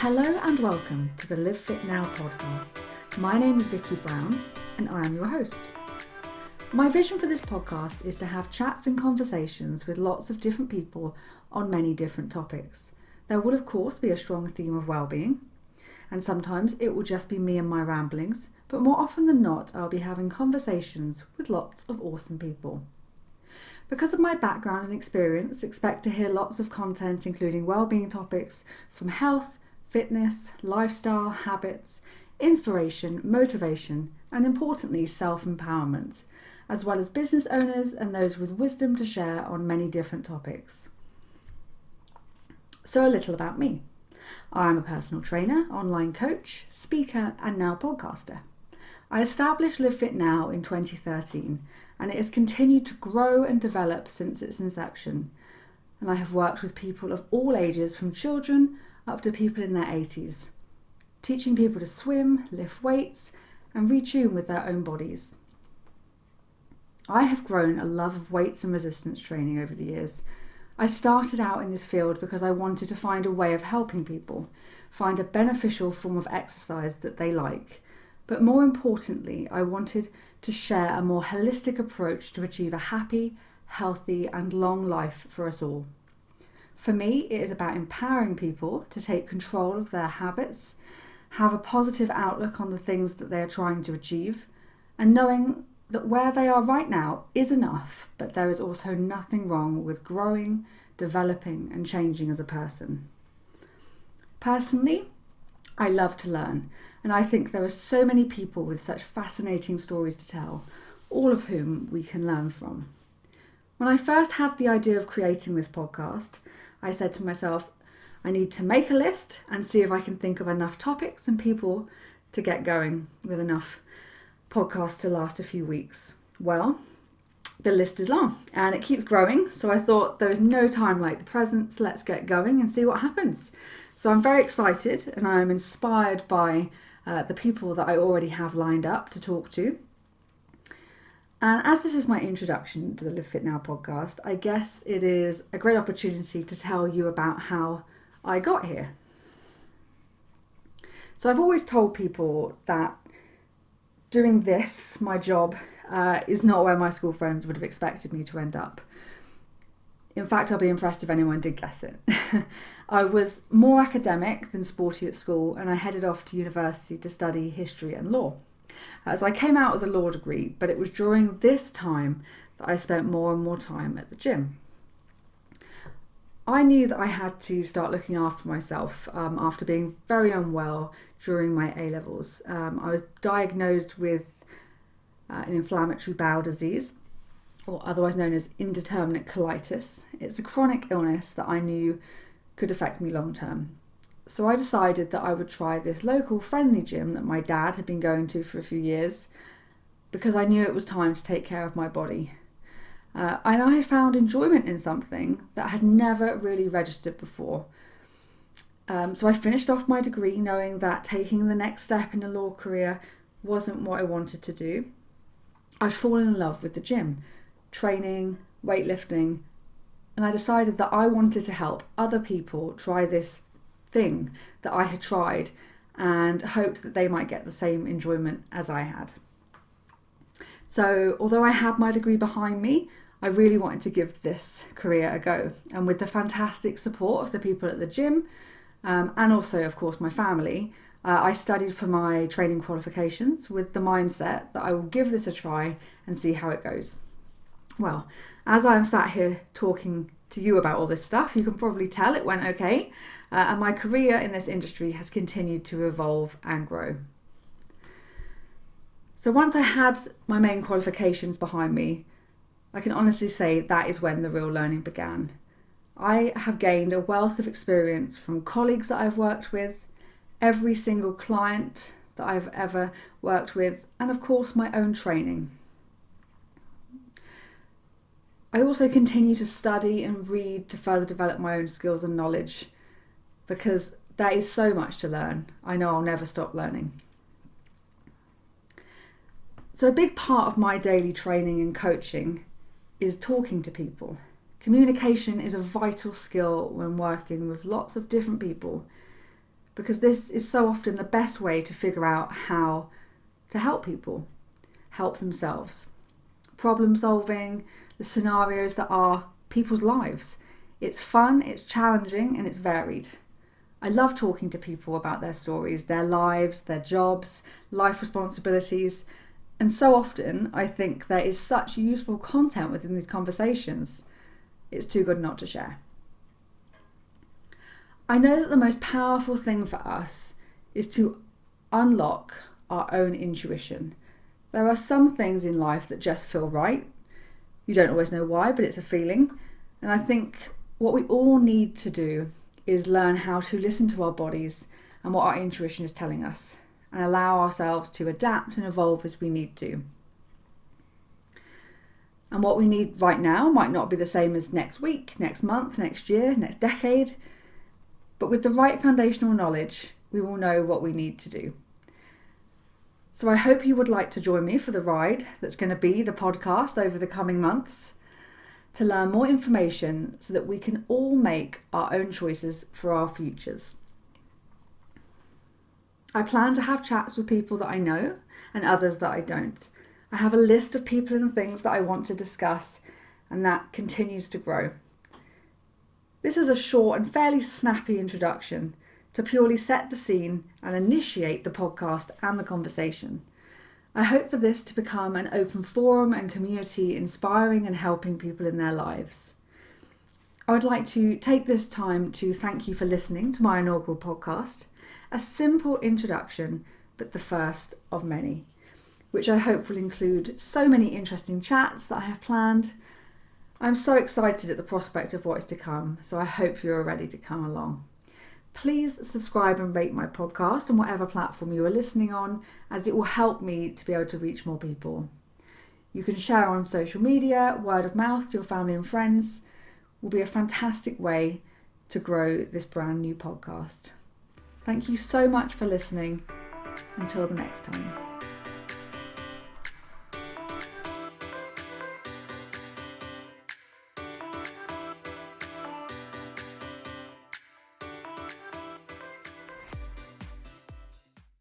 Hello and welcome to the LiveFitNow podcast. My name is VICKI Brown and I am your host. My vision for this podcast is to have chats and conversations with lots of different people on many different topics. There will of course be a strong theme of well-being, and sometimes it will just be me and my ramblings, but more often than not I'll be having conversations with lots of awesome people. Because of my background and experience, expect to hear lots of content including well-being topics from health, fitness, lifestyle, habits, inspiration, motivation, and importantly, self-empowerment, as well as business owners and those with wisdom to share on many different topics. So a little about me. I am a personal trainer, online coach, speaker, and now podcaster. I established LiveFitNow in 2013, and it has continued to grow and develop since its inception. And I have worked with people of all ages, from children up to people in their 80s, teaching people to swim, lift weights, and retune with their own bodies. I have grown a love of weights and resistance training over the years. I started out in this field because I wanted to find a way of helping people find a beneficial form of exercise that they like. But more importantly, I wanted to share a more holistic approach to achieve a happy, healthy, and long life for us all. For me, it is about empowering people to take control of their habits, have a positive outlook on the things that they are trying to achieve, and knowing that where they are right now is enough, but there is also nothing wrong with growing, developing, and changing as a person. Personally, I love to learn, and I think there are so many people with such fascinating stories to tell, all of whom we can learn from. When I first had the idea of creating this podcast, I said to myself, I need to make a list and see if I can think of enough topics and people to get going with enough podcasts to last a few weeks. Well, the list is long and it keeps growing, so I thought there is no time like the present, so let's get going and see what happens. So I'm very excited and I am inspired by the people that I already have lined up to talk to. And as this is my introduction to the LiveFitNow podcast, I guess it is a great opportunity to tell you about how I got here. So I've always told people that doing this, my job, is not where my school friends would have expected me to end up. In fact, I'll be impressed if anyone did guess it. I was more academic than sporty at school, and I headed off to university to study history and law. So I came out with a law degree, but it was during this time that I spent more and more time at the gym. I knew that I had to start looking after myself after being very unwell during my A-levels. I was diagnosed with an inflammatory bowel disease, or otherwise known as indeterminate colitis. It's a chronic illness that I knew could affect me long term. So I decided that I would try this local friendly gym that my dad had been going to for a few years, because I knew it was time to take care of my body. And I found enjoyment in something that had never really registered before. So I finished off my degree knowing that taking the next step in a law career wasn't what I wanted to do. I'd fallen in love with the gym, training, weightlifting, and I decided that I wanted to help other people try this thing that I had tried and hoped that they might get the same enjoyment as I had. So although I had my degree behind me, I really wanted to give this career a go. And with the fantastic support of the people at the gym, and also of course my family, I studied for my training qualifications with the mindset that I will give this a try and see how it goes. Well, as I'm sat here talking to you about all this stuff, you can probably tell it went okay, and my career in this industry has continued to evolve and grow. So once I had my main qualifications behind me, I can honestly say that is when the real learning began. I have gained a wealth of experience from colleagues that I've worked with, every single client that I've ever worked with, and of course my own training. I also continue to study and read to further develop my own skills and knowledge, because there is so much to learn. I know I'll never stop learning. So a big part of my daily training and coaching is talking to people. Communication is a vital skill when working with lots of different people, because this is so often the best way to figure out how to help people, help themselves. Problem solving, the scenarios that are people's lives. It's fun, it's challenging, and it's varied. I love talking to people about their stories, their lives, their jobs, life responsibilities, and so often I think there is such useful content within these conversations. It's too good not to share. I know that the most powerful thing for us is to unlock our own intuition. There are some things in life that just feel right. You don't always know why, but it's a feeling. And I think what we all need to do is learn how to listen to our bodies and what our intuition is telling us, and allow ourselves to adapt and evolve as we need to. And what we need right now might not be the same as next week, next month, next year, next decade, but with the right foundational knowledge, we will know what we need to do. So I hope you would like to join me for the ride that's going to be the podcast over the coming months, to learn more information so that we can all make our own choices for our futures. I plan to have chats with people that I know and others that I don't. I have a list of people and things that I want to discuss, and that continues to grow. This is a short and fairly snappy introduction to purely set the scene and initiate the podcast and the conversation. I hope for this to become an open forum and community, inspiring and helping people in their lives. I would like to take this time to thank you for listening to my inaugural podcast, a simple introduction, but the first of many, which I hope will include so many interesting chats that I have planned. I'm so excited at the prospect of what is to come, so I hope you're ready to come along. Please subscribe and rate my podcast on whatever platform you are listening on, as it will help me to be able to reach more people. You can share on social media, word of mouth to your family and friends. Will be a fantastic way to grow this brand new podcast. Thank you so much for listening. Until the next time.